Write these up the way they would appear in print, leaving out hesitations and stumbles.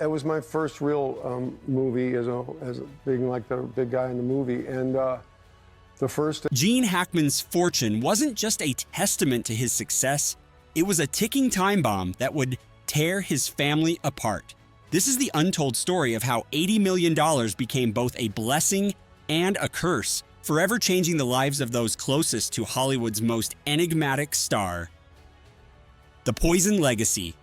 It was my first real movie as being like the big guy in the movie, and the first. Gene Hackman's fortune wasn't just a testament to his success, it was a ticking time bomb that would tear his family apart. This is the untold story of how $80 million became both a blessing and a curse, forever changing the lives of those closest to Hollywood's most enigmatic star. The Poison Legacy.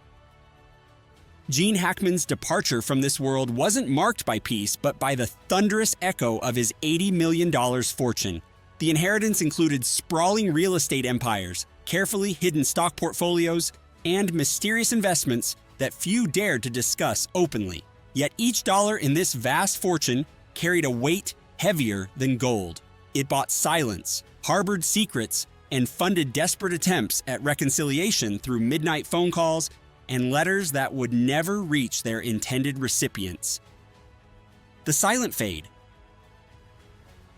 Gene Hackman's departure from this world wasn't marked by peace, but by the thunderous echo of his $80 million fortune. The inheritance included sprawling real estate empires, carefully hidden stock portfolios, and mysterious investments that few dared to discuss openly. Yet each dollar in this vast fortune carried a weight heavier than gold. It bought silence, harbored secrets, and funded desperate attempts at reconciliation through midnight phone calls and letters that would never reach their intended recipients. The Silent Fade.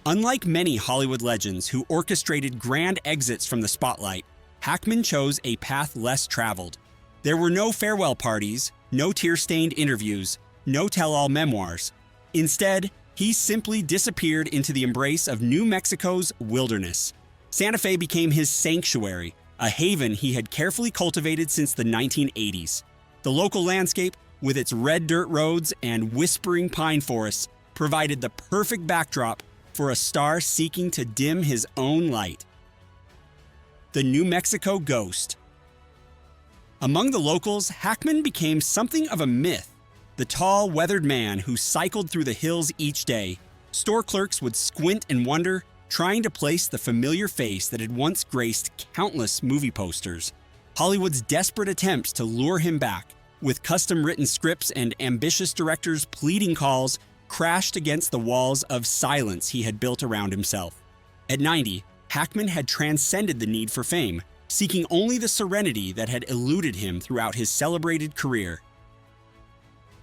Unlike many Hollywood legends who orchestrated grand exits from the spotlight, Hackman chose a path less traveled. There were no farewell parties, no tear-stained interviews, no tell-all memoirs. Instead, he simply disappeared into the embrace of New Mexico's wilderness. Santa Fe became his sanctuary, a haven he had carefully cultivated since the 1980s. The local landscape, with its red dirt roads and whispering pine forests, provided the perfect backdrop for a star seeking to dim his own light. The New Mexico Ghost. Among the locals, Hackman became something of a myth. The tall, weathered man who cycled through the hills each day. Store clerks would squint and wonder, trying to place the familiar face that had once graced countless movie posters. Hollywood's desperate attempts to lure him back, with custom-written scripts and ambitious directors' pleading calls, crashed against the walls of silence he had built around himself. At 90, Hackman had transcended the need for fame, seeking only the serenity that had eluded him throughout his celebrated career.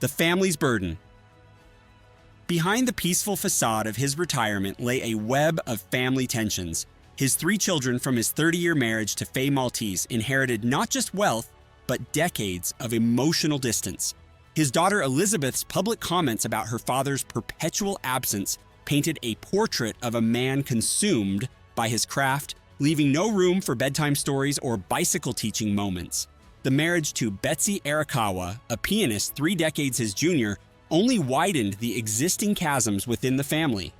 The Family's Burden. Behind the peaceful facade of his retirement lay a web of family tensions. His 3 children from his 30-year marriage to Faye Maltese inherited not just wealth, but decades of emotional distance. His daughter Elizabeth's public comments about her father's perpetual absence painted a portrait of a man consumed by his craft, leaving no room for bedtime stories or bicycle teaching moments. The marriage to Betsy Arakawa, a pianist 3 decades his junior, only widened the existing chasms within the family.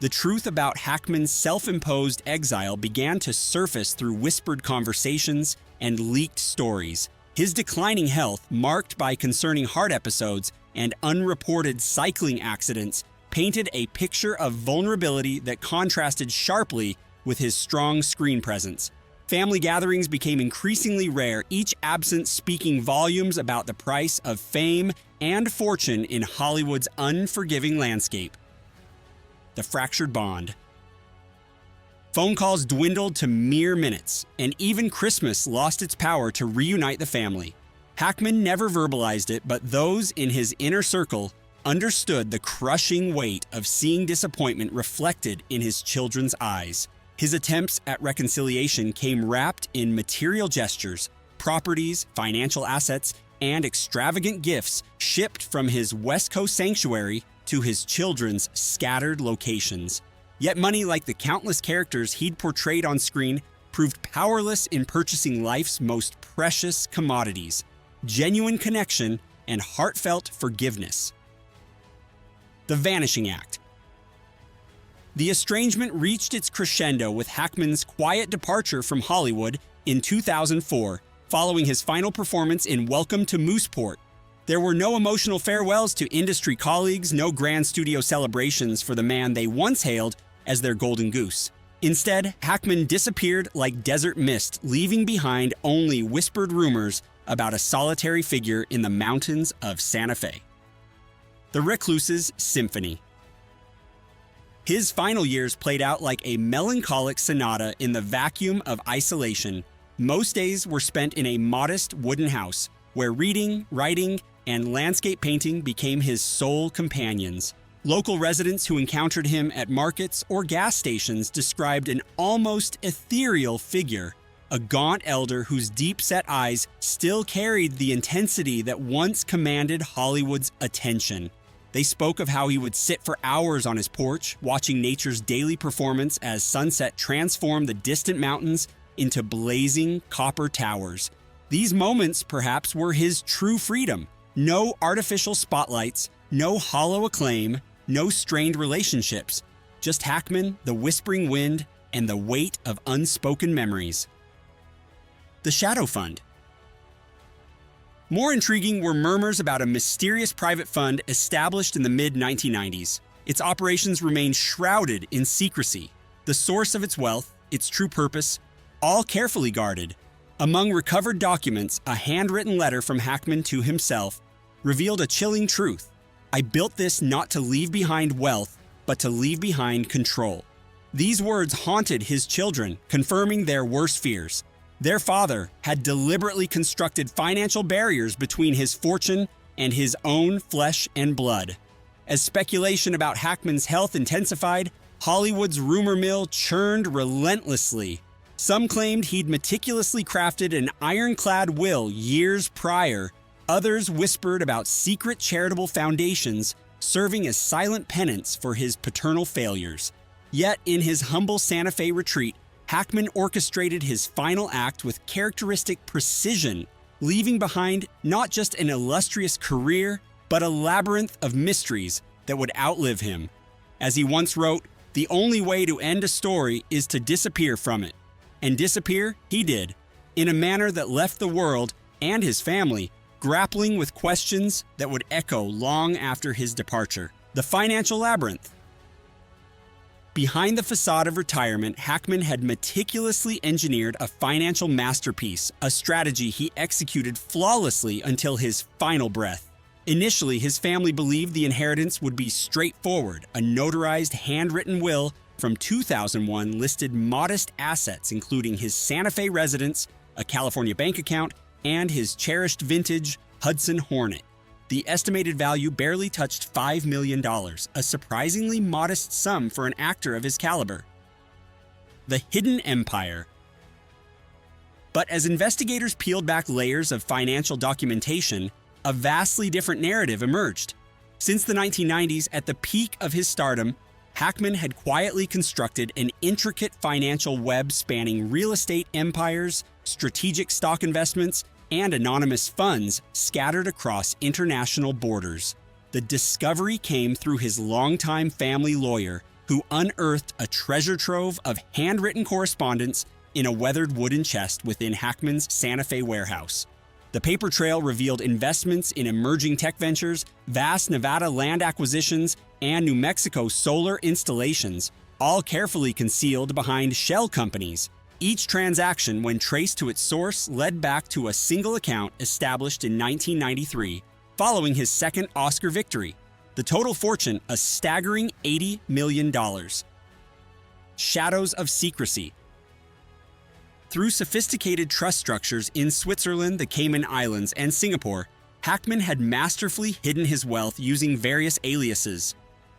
The truth about Hackman's self-imposed exile began to surface through whispered conversations and leaked stories. His declining health, marked by concerning heart episodes and unreported cycling accidents, painted a picture of vulnerability that contrasted sharply with his strong screen presence. Family gatherings became increasingly rare, each absence speaking volumes about the price of fame and fortune in Hollywood's unforgiving landscape. The Fractured Bond. Phone calls dwindled to mere minutes, and even Christmas lost its power to reunite the family. Hackman never verbalized it, but those in his inner circle understood the crushing weight of seeing disappointment reflected in his children's eyes. His attempts at reconciliation came wrapped in material gestures, properties, financial assets, and extravagant gifts shipped from his West Coast sanctuary to his children's scattered locations. Yet money, like the countless characters he'd portrayed on screen, proved powerless in purchasing life's most precious commodities: genuine connection and heartfelt forgiveness. The Vanishing Act. The estrangement reached its crescendo with Hackman's quiet departure from Hollywood in 2004, following his final performance in Welcome to Mooseport. There were no emotional farewells to industry colleagues, no grand studio celebrations for the man they once hailed as their golden goose. Instead, Hackman disappeared like desert mist, leaving behind only whispered rumors about a solitary figure in the mountains of Santa Fe. The Recluse's Symphony. His final years played out like a melancholic sonata in the vacuum of isolation. Most days were spent in a modest wooden house, where reading, writing, and landscape painting became his sole companions. Local residents who encountered him at markets or gas stations described an almost ethereal figure, a gaunt elder whose deep-set eyes still carried the intensity that once commanded Hollywood's attention. They spoke of how he would sit for hours on his porch, watching nature's daily performance as sunset transformed the distant mountains into blazing copper towers. These moments, perhaps, were his true freedom. No artificial spotlights, no hollow acclaim, no strained relationships. Just Hackman, the whispering wind, and the weight of unspoken memories. The Shadow Fund. More intriguing were murmurs about a mysterious private fund established in the mid-1990s. Its operations remained shrouded in secrecy. The source of its wealth, its true purpose, all carefully guarded. Among recovered documents, a handwritten letter from Hackman to himself revealed a chilling truth. "I built this not to leave behind wealth, but to leave behind control." These words haunted his children, confirming their worst fears. Their father had deliberately constructed financial barriers between his fortune and his own flesh and blood. As speculation about Hackman's health intensified, Hollywood's rumor mill churned relentlessly. Some claimed he'd meticulously crafted an ironclad will years prior. Others whispered about secret charitable foundations serving as silent penance for his paternal failures. Yet, in his humble Santa Fe retreat, Hackman orchestrated his final act with characteristic precision, leaving behind not just an illustrious career, but a labyrinth of mysteries that would outlive him. As he once wrote, "The only way to end a story is to disappear from it." And disappear he did, in a manner that left the world and his family grappling with questions that would echo long after his departure. The financial labyrinth. Behind the facade of retirement, Hackman had meticulously engineered a financial masterpiece, a strategy he executed flawlessly until his final breath. Initially, his family believed the inheritance would be straightforward. A notarized, handwritten will from 2001 listed modest assets, including his Santa Fe residence, a California bank account, and his cherished vintage Hudson Hornet. The estimated value barely touched $5 million, a surprisingly modest sum for an actor of his caliber. The Hidden Empire. But as investigators peeled back layers of financial documentation, a vastly different narrative emerged. Since the 1990s, at the peak of his stardom, Hackman had quietly constructed an intricate financial web spanning real estate empires, strategic stock investments, and anonymous funds scattered across international borders. The discovery came through his longtime family lawyer, who unearthed a treasure trove of handwritten correspondence in a weathered wooden chest within Hackman's Santa Fe warehouse. The paper trail revealed investments in emerging tech ventures, vast Nevada land acquisitions, and New Mexico solar installations, all carefully concealed behind shell companies. Each transaction, when traced to its source, led back to a single account established in 1993, following his second Oscar victory. The total fortune, a staggering $80 million. Shadows of secrecy. Through sophisticated trust structures in Switzerland, the Cayman Islands, and Singapore, Hackman had masterfully hidden his wealth using various aliases.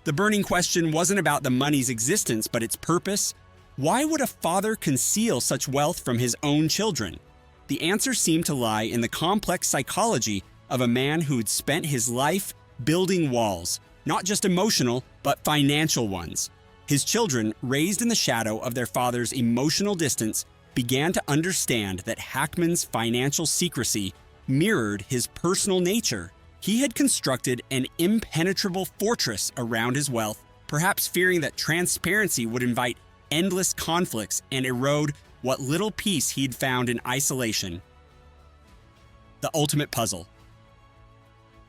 The burning question wasn't about the money's existence, but its purpose. Why would a father conceal such wealth from his own children? The answer seemed to lie in the complex psychology of a man who'd spent his life building walls, not just emotional, but financial ones. His children, raised in the shadow of their father's emotional distance, began to understand that Hackman's financial secrecy mirrored his personal nature. He had constructed an impenetrable fortress around his wealth, perhaps fearing that transparency would invite endless conflicts and erode what little peace he'd found in isolation. The ultimate puzzle.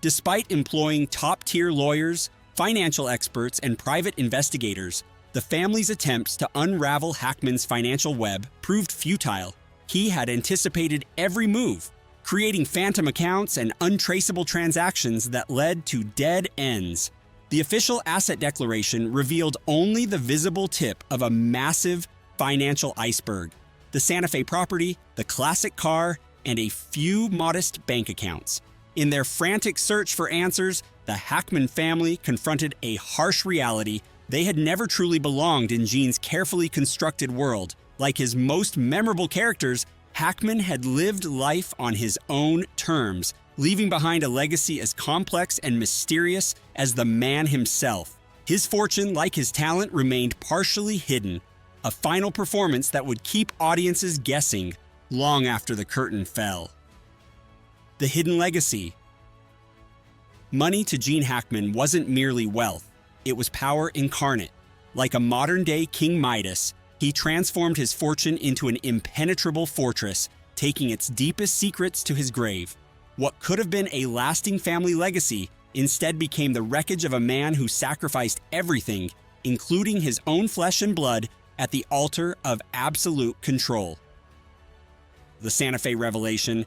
Despite employing top-tier lawyers, financial experts, and private investigators, the family's attempts to unravel Hackman's financial web proved futile. He had anticipated every move, creating phantom accounts and untraceable transactions that led to dead ends. The official asset declaration revealed only the visible tip of a massive financial iceberg: the Santa Fe property, the classic car, and a few modest bank accounts. In their frantic search for answers, the Hackman family confronted a harsh reality. They had never truly belonged in Gene's carefully constructed world. Like his most memorable characters, Hackman had lived life on his own terms, leaving behind a legacy as complex and mysterious as the man himself. His fortune, like his talent, remained partially hidden, a final performance that would keep audiences guessing long after the curtain fell. The hidden legacy. Money to Gene Hackman wasn't merely wealth, it was power incarnate. Like a modern-day King Midas, he transformed his fortune into an impenetrable fortress, taking its deepest secrets to his grave. What could have been a lasting family legacy instead became the wreckage of a man who sacrificed everything, including his own flesh and blood, at the altar of absolute control. The Santa Fe revelation.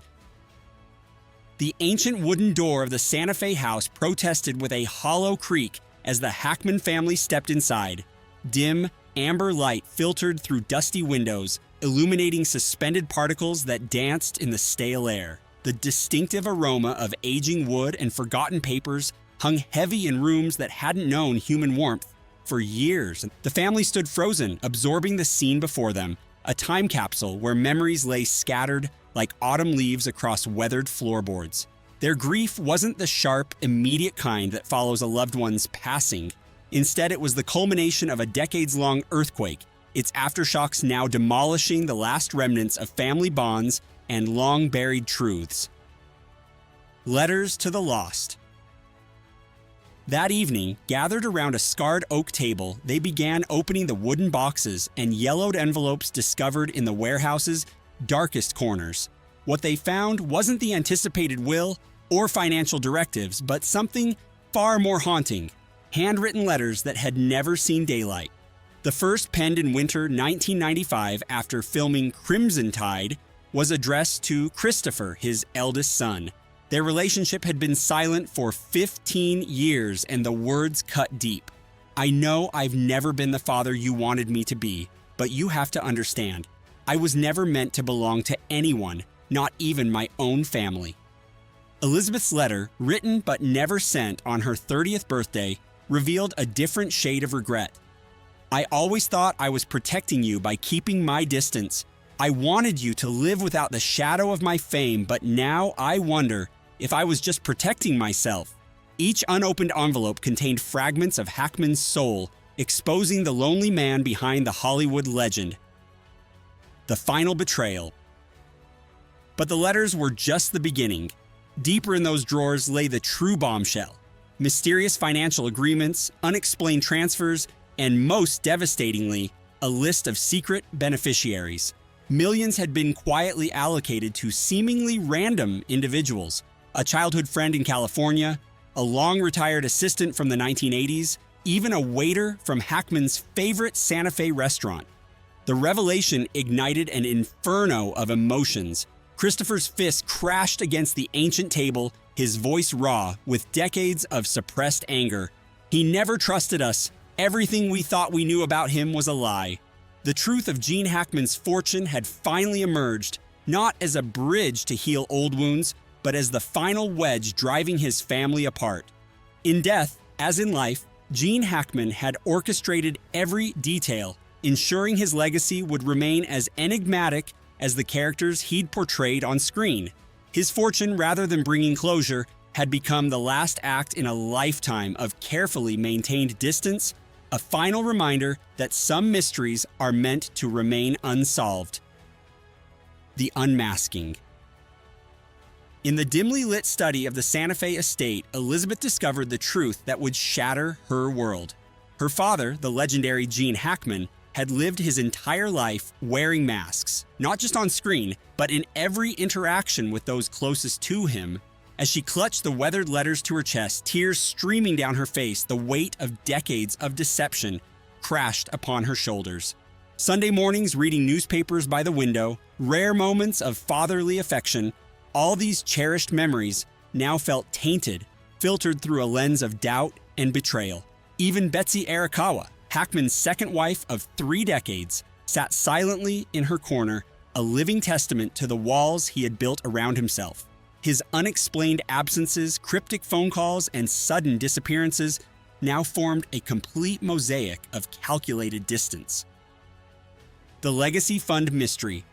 The ancient wooden door of the Santa Fe house protested with a hollow creak as the Hackman family stepped inside. Dim, amber light filtered through dusty windows, illuminating suspended particles that danced in the stale air. The distinctive aroma of aging wood and forgotten papers hung heavy in rooms that hadn't known human warmth for years. The family stood frozen, absorbing the scene before them, a time capsule where memories lay scattered like autumn leaves across weathered floorboards. Their grief wasn't the sharp, immediate kind that follows a loved one's passing. Instead, it was the culmination of a decades-long earthquake, its aftershocks now demolishing the last remnants of family bonds and long-buried truths. Letters to the lost. That evening, gathered around a scarred oak table, they began opening the wooden boxes and yellowed envelopes discovered in the warehouse's darkest corners. What they found wasn't the anticipated will or financial directives, but something far more haunting: handwritten letters that had never seen daylight. The first, penned in winter 1995 after filming Crimson Tide, was addressed to Christopher, his eldest son. Their relationship had been silent for 15 years, and the words cut deep. "I know I've never been the father you wanted me to be, but you have to understand. I was never meant to belong to anyone, not even my own family." Elizabeth's letter, written but never sent on her 30th birthday, revealed a different shade of regret. "I always thought I was protecting you by keeping my distance. I wanted you to live without the shadow of my fame, but now I wonder if I was just protecting myself." Each unopened envelope contained fragments of Hackman's soul, exposing the lonely man behind the Hollywood legend. The final betrayal. But the letters were just the beginning. Deeper in those drawers lay the true bombshell: mysterious financial agreements, unexplained transfers, and most devastatingly, a list of secret beneficiaries. Millions had been quietly allocated to seemingly random individuals: a childhood friend in California, a long-retired assistant from the 1980s, even a waiter from Hackman's favorite Santa Fe restaurant. The revelation ignited an inferno of emotions. Christopher's fist crashed against the ancient table, his voice raw with decades of suppressed anger. "He never trusted us. Everything we thought we knew about him was a lie." The truth of Gene Hackman's fortune had finally emerged, not as a bridge to heal old wounds, but as the final wedge driving his family apart. In death, as in life, Gene Hackman had orchestrated every detail, ensuring his legacy would remain as enigmatic as the characters he'd portrayed on screen. His fortune, rather than bringing closure, had become the last act in a lifetime of carefully maintained distance, a final reminder that some mysteries are meant to remain unsolved. The unmasking. In the dimly lit study of the Santa Fe estate, Elizabeth discovered the truth that would shatter her world. Her father, the legendary Gene Hackman, had lived his entire life wearing masks, not just on screen, but in every interaction with those closest to him. As she clutched the weathered letters to her chest, tears streaming down her face, the weight of decades of deception crashed upon her shoulders. Sunday mornings reading newspapers by the window, rare moments of fatherly affection, all these cherished memories now felt tainted, filtered through a lens of doubt and betrayal. Even Betsy Arakawa, Hackman's second wife of 3 decades, sat silently in her corner, a living testament to the walls he had built around himself. His unexplained absences, cryptic phone calls, and sudden disappearances now formed a complete mosaic of calculated distance. The Legacy Fund Mystery.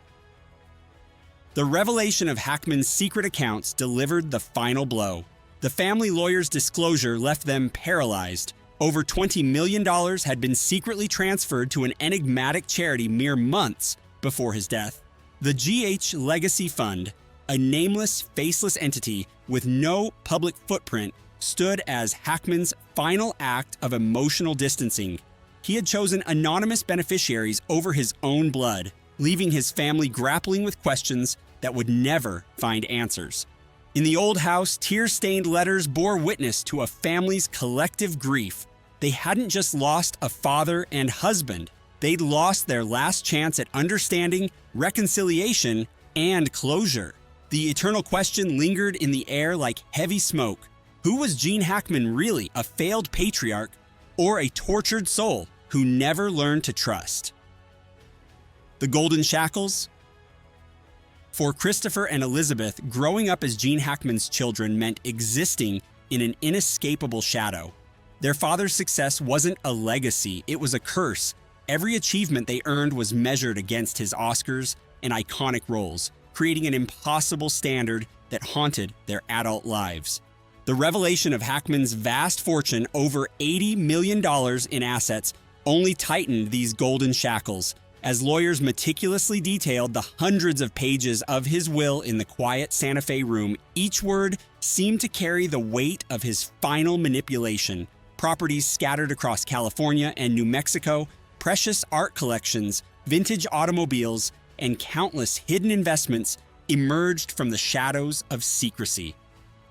The revelation of Hackman's secret accounts delivered the final blow. The family lawyer's disclosure left them paralyzed. Over $20 million had been secretly transferred to an enigmatic charity mere months before his death. The GH Legacy Fund, a nameless, faceless entity with no public footprint, stood as Hackman's final act of emotional distancing. He had chosen anonymous beneficiaries over his own blood, leaving his family grappling with questions that would never find answers. In the old house, tear-stained letters bore witness to a family's collective grief. They hadn't just lost a father and husband, they'd lost their last chance at understanding, reconciliation, and closure. The eternal question lingered in the air like heavy smoke. Who was Gene Hackman really, a failed patriarch, or a tortured soul who never learned to trust? The Golden Shackles? For Christopher and Elizabeth, growing up as Gene Hackman's children meant existing in an inescapable shadow. Their father's success wasn't a legacy, it was a curse. Every achievement they earned was measured against his Oscars and iconic roles, creating an impossible standard that haunted their adult lives. The revelation of Hackman's vast fortune, over $80 million in assets, only tightened these golden shackles, as lawyers meticulously detailed the hundreds of pages of his will in the quiet Santa Fe room. Each word seemed to carry the weight of his final manipulation. Properties scattered across California and New Mexico, precious art collections, vintage automobiles, and countless hidden investments emerged from the shadows of secrecy.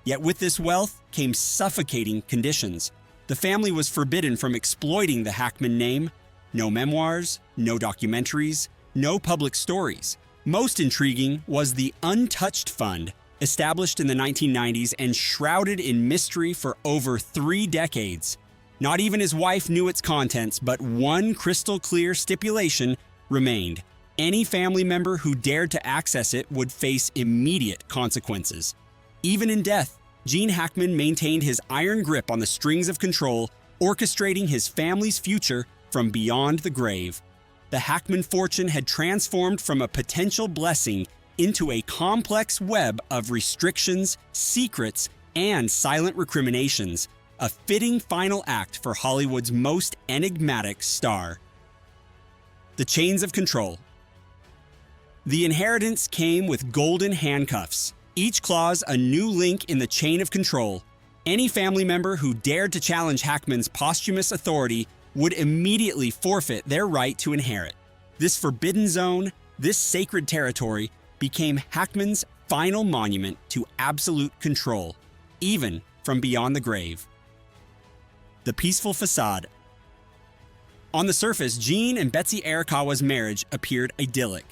Yet with this wealth came suffocating conditions. The family was forbidden from exploiting the Hackman name. No memoirs, no documentaries, no public stories. Most intriguing was the Untouched Fund, established in the 1990s and shrouded in mystery for over 3 decades. Not even his wife knew its contents, but one crystal-clear stipulation remained. Any family member who dared to access it would face immediate consequences. Even in death, Gene Hackman maintained his iron grip on the strings of control, orchestrating his family's future from beyond the grave. The Hackman fortune had transformed from a potential blessing into a complex web of restrictions, secrets, and silent recriminations, a fitting final act for Hollywood's most enigmatic star. The chains of control. The inheritance came with golden handcuffs, each clause a new link in the chain of control. Any family member who dared to challenge Hackman's posthumous authority would immediately forfeit their right to inherit. This forbidden zone, this sacred territory, became Hackman's final monument to absolute control, even from beyond the grave. The peaceful facade. On the surface, Gene and Betsy Arakawa's marriage appeared idyllic.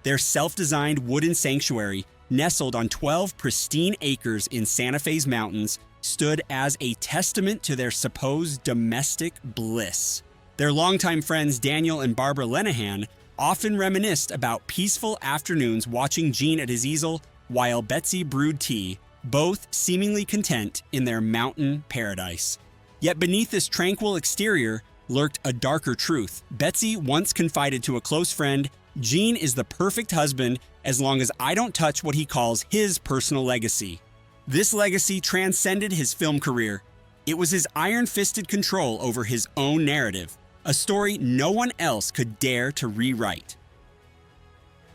Their self-designed wooden sanctuary, nestled on 12 pristine acres in Santa Fe's mountains, stood as a testament to their supposed domestic bliss. Their longtime friends Daniel and Barbara Lenehan often reminisced about peaceful afternoons watching Gene at his easel while Betsy brewed tea, both seemingly content in their mountain paradise. Yet beneath this tranquil exterior lurked a darker truth. Betsy once confided to a close friend, "Gene is the perfect husband as long as I don't touch what he calls his personal legacy." This legacy transcended his film career. It was his iron-fisted control over his own narrative, a story no one else could dare to rewrite.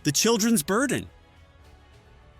The children's burden.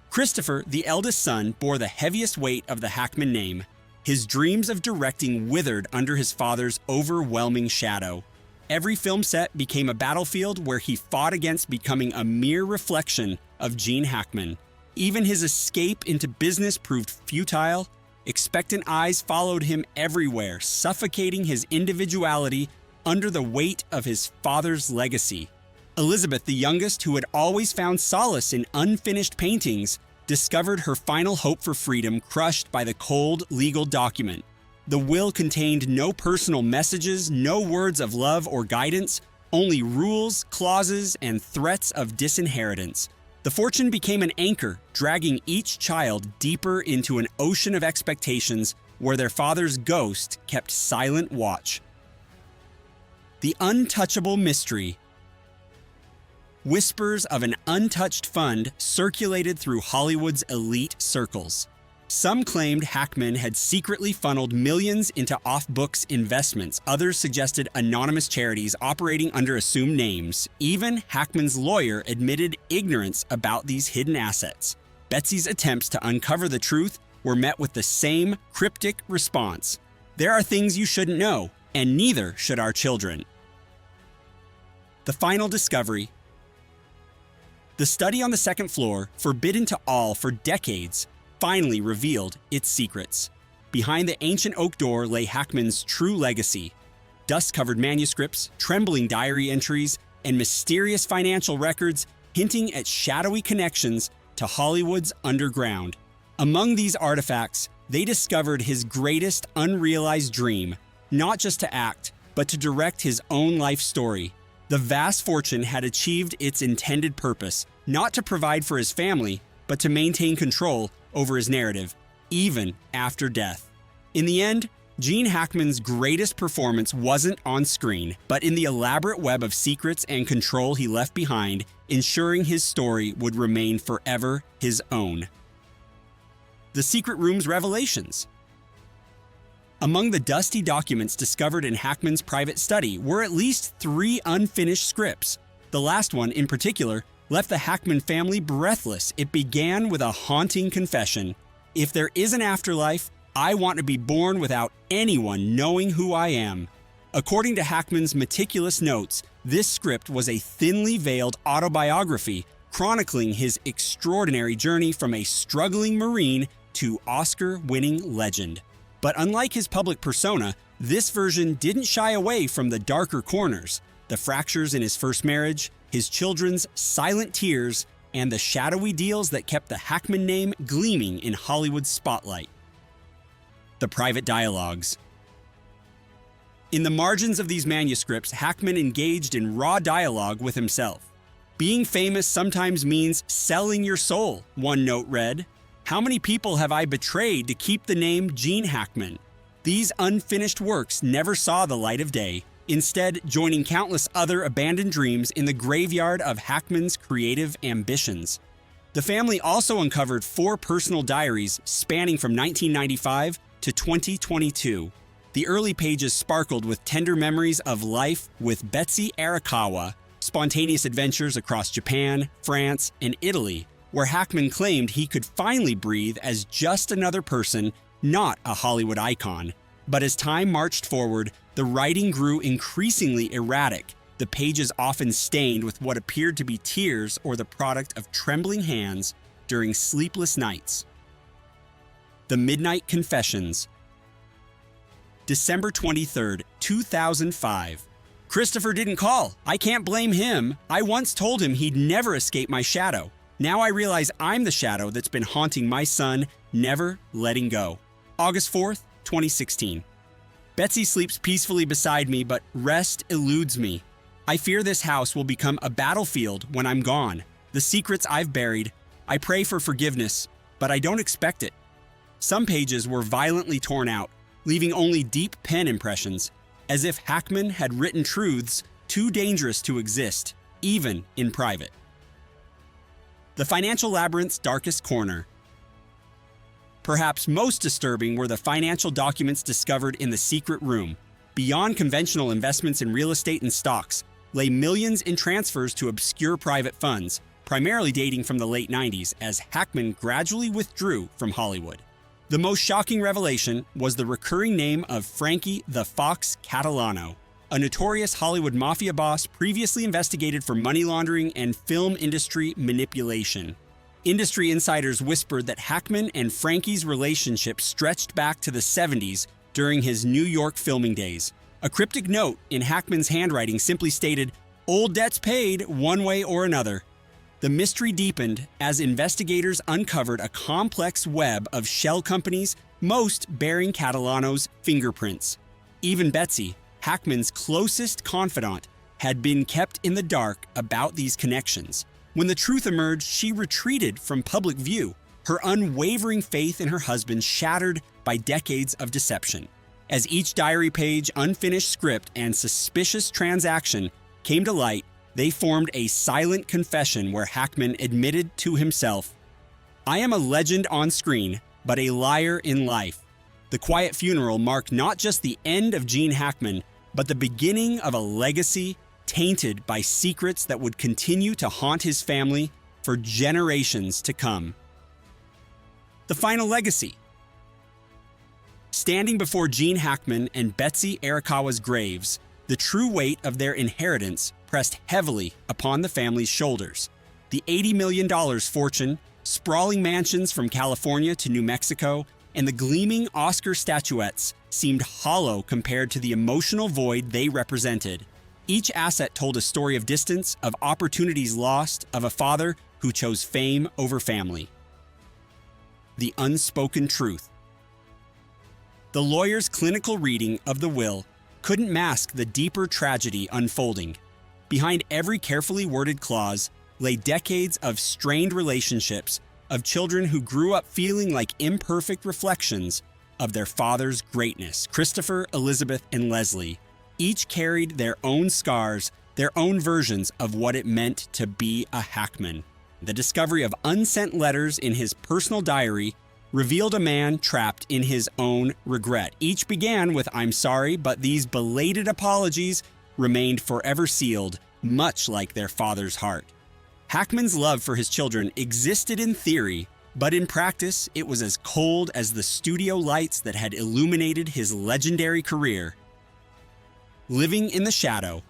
Christopher, the eldest son, bore the heaviest weight of the Hackman name. His dreams of directing withered under his father's overwhelming shadow. Every film set became a battlefield where he fought against becoming a mere reflection of Gene Hackman. Even his escape into business proved futile. Expectant eyes followed him everywhere, suffocating his individuality under the weight of his father's legacy. Elizabeth, the youngest, who had always found solace in unfinished paintings, discovered her final hope for freedom crushed by the cold legal document. The will contained no personal messages, no words of love or guidance, only rules, clauses, and threats of disinheritance. The fortune became an anchor, dragging each child deeper into an ocean of expectations where their father's ghost kept silent watch. The untouchable mystery. whispers of an untouched fund circulated through Hollywood's elite circles. Some claimed Hackman had secretly funneled millions into off-books investments. Others suggested anonymous charities operating under assumed names. Even Hackman's lawyer admitted ignorance about these hidden assets. Betsy's attempts to uncover the truth were met with the same cryptic response. There are things you shouldn't know, and neither should our children. The final discovery. The study on the second floor, forbidden to all for decades, finally revealed its secrets. Behind the ancient oak door lay Hackman's true legacy: dust-covered manuscripts, trembling diary entries, and mysterious financial records hinting at shadowy connections to Hollywood's underground. Among these artifacts, they discovered his greatest unrealized dream, not just to act, but to direct his own life story. The vast fortune had achieved its intended purpose, not to provide for his family, but to maintain control over his narrative, even after death. In the end, Gene Hackman's greatest performance wasn't on screen, but in the elaborate web of secrets and control he left behind, ensuring his story would remain forever his own. The Secret Room's revelations. Among the dusty documents discovered in Hackman's private study were at least 3 unfinished scripts. The last one, in particular, left the Hackman family breathless. It began with a haunting confession: "If there is an afterlife, I want to be born without anyone knowing who I am." According to Hackman's meticulous notes, this script was a thinly veiled autobiography chronicling his extraordinary journey from a struggling Marine to Oscar-winning legend. But unlike his public persona, this version didn't shy away from the darker corners: the fractures in his first marriage, his children's silent tears, and the shadowy deals that kept the Hackman name gleaming in Hollywood's spotlight. The private dialogues. In the margins of these manuscripts, Hackman engaged in raw dialogue with himself. "Being famous sometimes means selling your soul," one note read. "How many people have I betrayed to keep the name Gene Hackman?" These unfinished works never saw the light of day, instead joining countless other abandoned dreams in the graveyard of Hackman's creative ambitions. The family also uncovered 4 personal diaries spanning from 1995 to 2022. The early pages sparkled with tender memories of life with Betsy Arakawa, spontaneous adventures across Japan, France, and Italy, where Hackman claimed he could finally breathe as just another person, not a Hollywood icon. But as time marched forward, the writing grew increasingly erratic, the pages often stained with what appeared to be tears or the product of trembling hands during sleepless nights. The Midnight Confessions. December 23rd, 2005. "Christopher didn't call. I can't blame him. I once told him he'd never escape my shadow. Now I realize I'm the shadow that's been haunting my son, never letting go." August 4th, 2016. "Betsy sleeps peacefully beside me, but rest eludes me. I fear this house will become a battlefield when I'm gone. The secrets I've buried. I pray for forgiveness, but I don't expect it." Some pages were violently torn out, leaving only deep pen impressions, as if Hackman had written truths too dangerous to exist, even in private. The Financial Labyrinth's darkest corner. Perhaps most disturbing were the financial documents discovered in the secret room. Beyond conventional investments in real estate and stocks lay millions in transfers to obscure private funds, primarily dating from the late 90s, as Hackman gradually withdrew from Hollywood. The most shocking revelation was the recurring name of Frankie the Fox Catalano, a notorious Hollywood mafia boss previously investigated for money laundering and film industry manipulation. Industry insiders whispered that Hackman and Frankie's relationship stretched back to the 70s during his New York filming days. A cryptic note in Hackman's handwriting simply stated, "Old debts paid one way or another." The mystery deepened as investigators uncovered a complex web of shell companies, most bearing Catalano's fingerprints. Even Betsy, Hackman's closest confidant, had been kept in the dark about these connections. When the truth emerged, she retreated from public view, her unwavering faith in her husband shattered by decades of deception. As each diary page, unfinished script, and suspicious transaction came to light, they formed a silent confession where Hackman admitted to himself, "I am a legend on screen, but a liar in life." The quiet funeral marked not just the end of Gene Hackman, but the beginning of a legacy tainted by secrets that would continue to haunt his family for generations to come. The final legacy. Standing before Gene Hackman and Betsy Arakawa's graves, the true weight of their inheritance pressed heavily upon the family's shoulders. The $80 million fortune, sprawling mansions from California to New Mexico, and the gleaming Oscar statuettes seemed hollow compared to the emotional void they represented. Each asset told a story of distance, of opportunities lost, of a father who chose fame over family. The unspoken truth. The lawyer's clinical reading of the will couldn't mask the deeper tragedy unfolding. Behind every carefully worded clause lay decades of strained relationships, of children who grew up feeling like imperfect reflections of their father's greatness. Christopher, Elizabeth, and Leslie each carried their own scars, their own versions of what it meant to be a Hackman. The discovery of unsent letters in his personal diary revealed a man trapped in his own regret. Each began with "I'm sorry," but these belated apologies remained forever sealed, much like their father's heart. Hackman's love for his children existed in theory, but in practice, it was as cold as the studio lights that had illuminated his legendary career. Living in the shadow.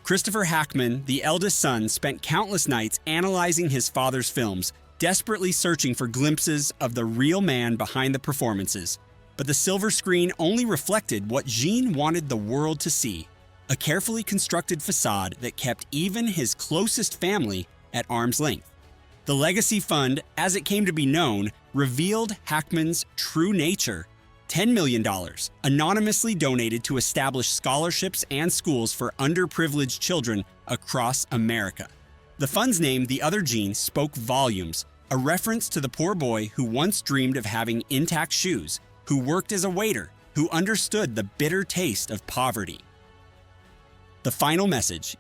Christopher Hackman, the eldest son, spent countless nights analyzing his father's films, desperately searching for glimpses of the real man behind the performances. But the silver screen only reflected what Gene wanted the world to see, a carefully constructed facade that kept even his closest family at arm's length. The Legacy Fund, as it came to be known, revealed Hackman's true nature. $10 million, anonymously donated to establish scholarships and schools for underprivileged children across America. The fund's name, The Other Gene, spoke volumes, a reference to the poor boy who once dreamed of having intact shoes, who worked as a waiter, who understood the bitter taste of poverty. The final message.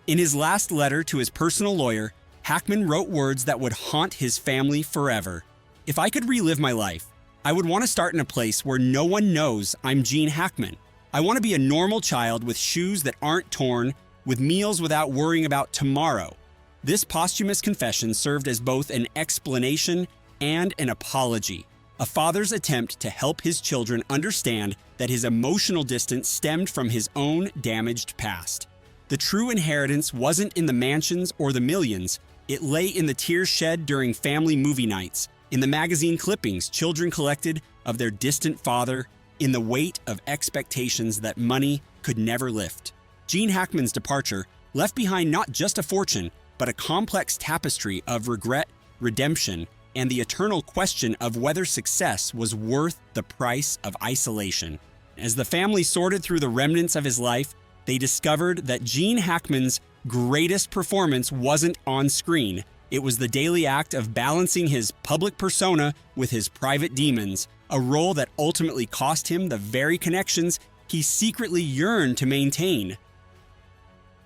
In his last letter to his personal lawyer, Hackman wrote words that would haunt his family forever. "If I could relive my life, I would want to start in a place where no one knows I'm Gene Hackman. I want to be a normal child with shoes that aren't torn, with meals without worrying about tomorrow." This posthumous confession served as both an explanation and an apology, a father's attempt to help his children understand that his emotional distance stemmed from his own damaged past. The true inheritance wasn't in the mansions or the millions. It lay in the tears shed during family movie nights, in the magazine clippings children collected of their distant father, in the weight of expectations that money could never lift. Gene Hackman's departure left behind not just a fortune, but a complex tapestry of regret, redemption, and the eternal question of whether success was worth the price of isolation. As the family sorted through the remnants of his life, they discovered that Gene Hackman's greatest performance wasn't on screen. It was the daily act of balancing his public persona with his private demons, a role that ultimately cost him the very connections he secretly yearned to maintain.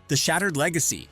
The shattered legacy.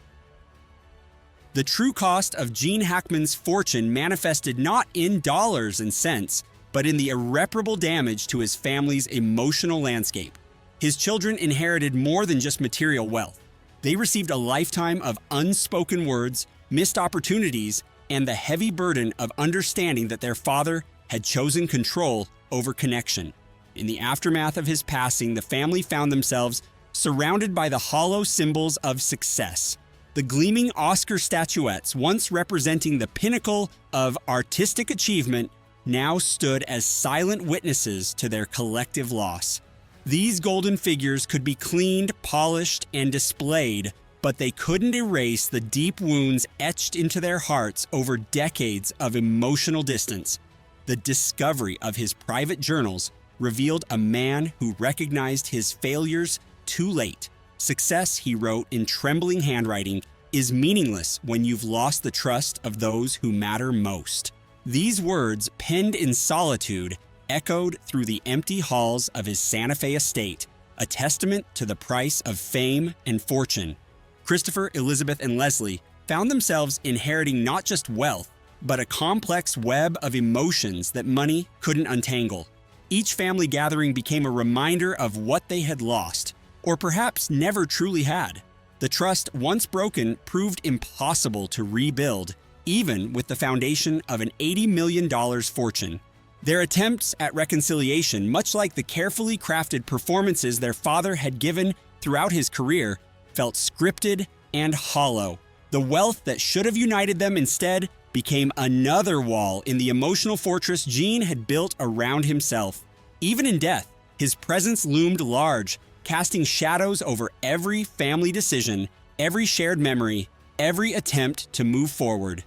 The true cost of Gene Hackman's fortune manifested not in dollars and cents, but in the irreparable damage to his family's emotional landscape. His children inherited more than just material wealth. They received a lifetime of unspoken words, missed opportunities, and the heavy burden of understanding that their father had chosen control over connection. In the aftermath of his passing, the family found themselves surrounded by the hollow symbols of success. The gleaming Oscar statuettes, once representing the pinnacle of artistic achievement, now stood as silent witnesses to their collective loss. These golden figures could be cleaned, polished, and displayed, but they couldn't erase the deep wounds etched into their hearts over decades of emotional distance. The discovery of his private journals revealed a man who recognized his failures too late. Success, he wrote in trembling handwriting, is meaningless when you've lost the trust of those who matter most. These words, penned in solitude, echoed through the empty halls of his Santa Fe estate, a testament to the price of fame and fortune. Christopher, Elizabeth, and Leslie found themselves inheriting not just wealth, but a complex web of emotions that money couldn't untangle. Each family gathering became a reminder of what they had lost, or perhaps never truly had. The trust, once broken, proved impossible to rebuild, even with the foundation of an $80 million fortune. Their attempts at reconciliation, much like the carefully crafted performances their father had given throughout his career, felt scripted and hollow. The wealth that should have united them instead became another wall in the emotional fortress Gene had built around himself. Even in death, his presence loomed large, casting shadows over every family decision, every shared memory, every attempt to move forward.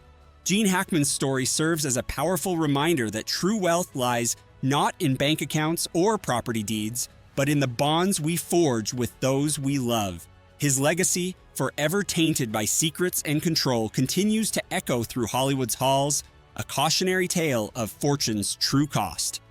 Gene Hackman's story serves as a powerful reminder that true wealth lies not in bank accounts or property deeds, but in the bonds we forge with those we love. His legacy, forever tainted by secrets and control, continues to echo through Hollywood's halls, a cautionary tale of fortune's true cost.